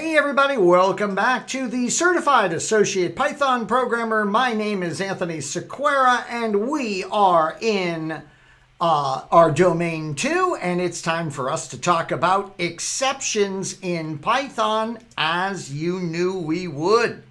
Hey everybody, welcome back to the Certified Associate Python Programmer. My name is Anthony Sequeira and we are in our domain 2 and it's time for us to talk about exceptions in Python as you knew we would.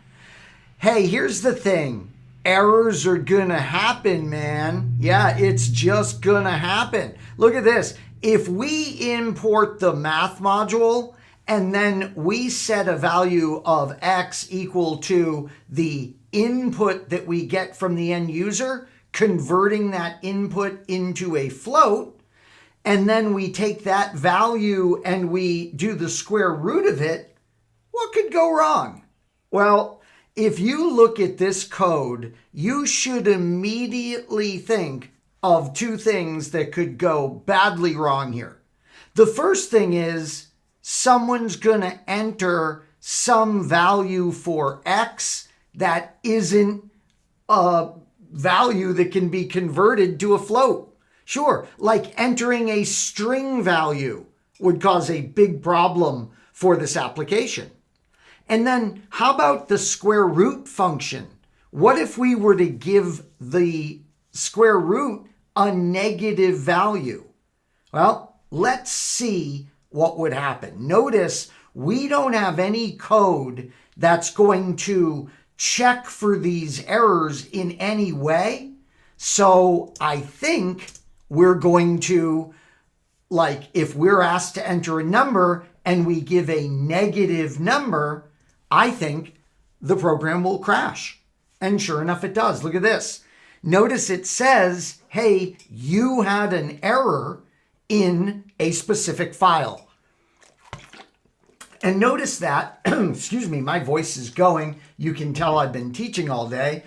Hey, here's the thing. Errors are gonna happen, man. Yeah, it's just gonna happen. Look at this. If we import the math module and then we set a value of x equal to the input that we get from the end user, converting that input into a float, and then we take that value and we do the square root of it, what could go wrong? Well, if you look at this code, you should immediately think of two things that could go badly wrong here. The first thing is someone's going to enter some value for x that isn't a value that can be converted to a float. Sure, like entering a string value would cause a big problem for this application. And then how about the square root function? What if we were to give the square root a negative value? Well, let's see what would happen. Notice we don't have any code that's going to check for these errors in any way. So I think we're going to, like, if we're asked to enter a number and we give a negative number, I think the program will crash. And sure enough, it does. Look at this. Notice it says, hey, you had an error in a specific file. And notice that, excuse me, my voice is going. You can tell I've been teaching all day.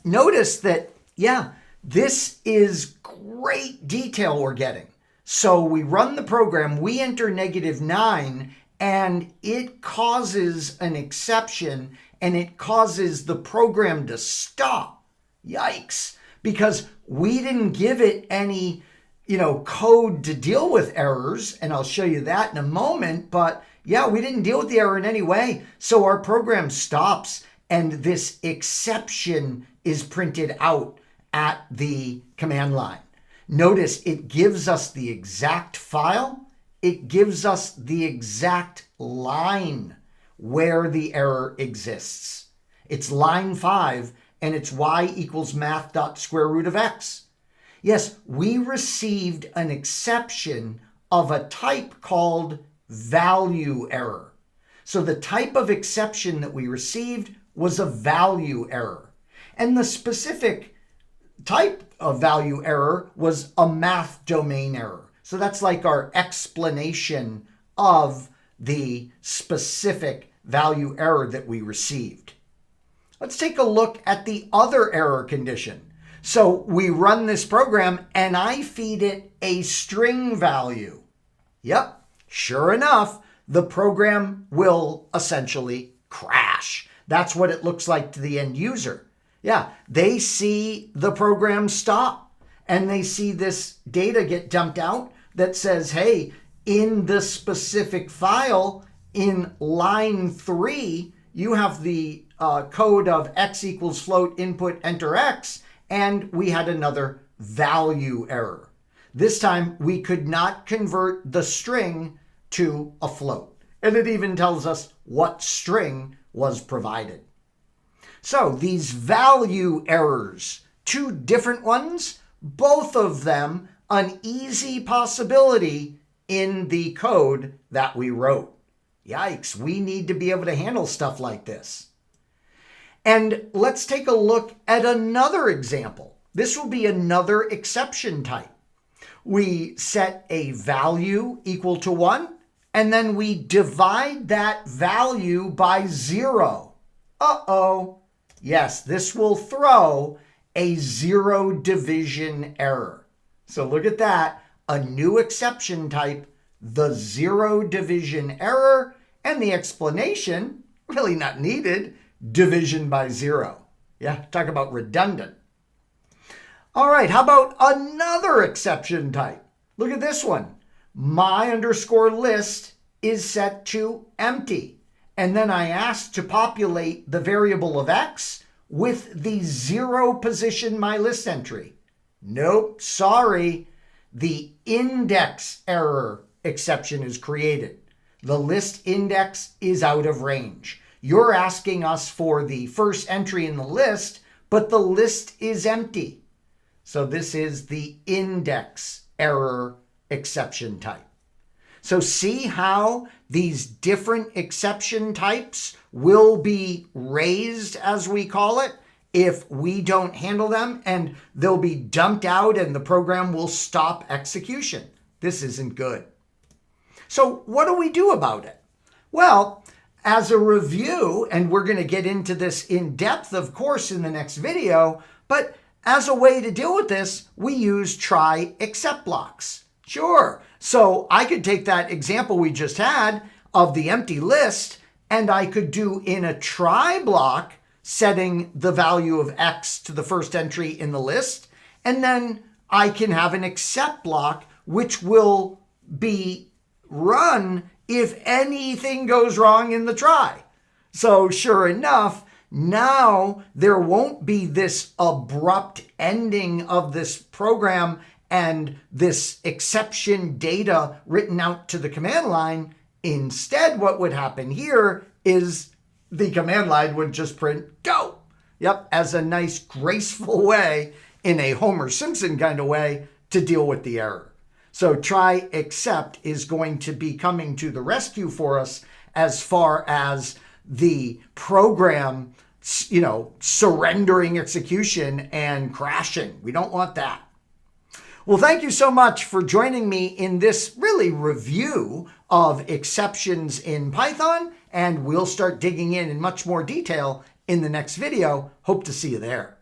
Notice that, yeah, this is great detail we're getting. So we run the program, we enter -9, and it causes an exception, and it causes the program to stop. Yikes, because we didn't give it any, code to deal with errors, and I'll show you that in a moment, but yeah, we didn't deal with the error in any way, so our program stops, and this exception is printed out at the command line. Notice it gives us the exact file, it gives us the exact line where the error exists. It's line 5, and it's y equals math.square root of x. Yes, we received an exception of a type called value error. So the type of exception that we received was a value error. And the specific type of value error was a math domain error. So that's like our explanation of the specific value error that we received. Let's take a look at the other error condition. So we run this program and I feed it a string value. Yep, sure enough, the program will essentially crash. That's what it looks like to the end user. Yeah, they see the program stop and they see this data get dumped out that says, hey, in the specific file in line 3, you have the code of x equals float input enter x, and we had another value error. This time we could not convert the string to a float. And it even tells us what string was provided. So these value errors, two different ones, both of them an easy possibility in the code that we wrote. Yikes, we need to be able to handle stuff like this. And let's take a look at another example. This will be another exception type. We set a value equal to 1, and then we divide that value by 0. Uh-oh. Yes, this will throw a 0 division error. So look at that, a new exception type, the 0 division error, and the explanation, really not needed, division by 0. Yeah, talk about redundant. All right, how about another exception type? Look at this one. My_list is set to empty. and then I ask to populate the variable of x with the 0 position my list entry. Nope, sorry. The index error exception is created. The list index is out of range. You're asking us for the first entry in the list, but the list is empty. So this is the index error exception type. So see how these different exception types will be raised, as we call it, if we don't handle them, and they'll be dumped out and the program will stop execution. This isn't good. So what do we do about it? Well, as a review, and we're going to get into this in depth, of course, in the next video, but as a way to deal with this, we use try except blocks. Sure. So I could take that example we just had of the empty list, and I could do in a try block, setting the value of x to the first entry in the list, and then I can have an except block, which will be run if anything goes wrong in the try. So sure enough, now there won't be this abrupt ending of this program and this exception data written out to the command line. Instead, what would happen here is the command line would just print go. Yep, as a nice graceful way, in a Homer Simpson kind of way, to deal with the error. So try except is going to be coming to the rescue for us as far as the program, surrendering execution and crashing. We don't want that. Well, thank you so much for joining me in this really review of exceptions in Python, and we'll start digging in much more detail in the next video. Hope to see you there.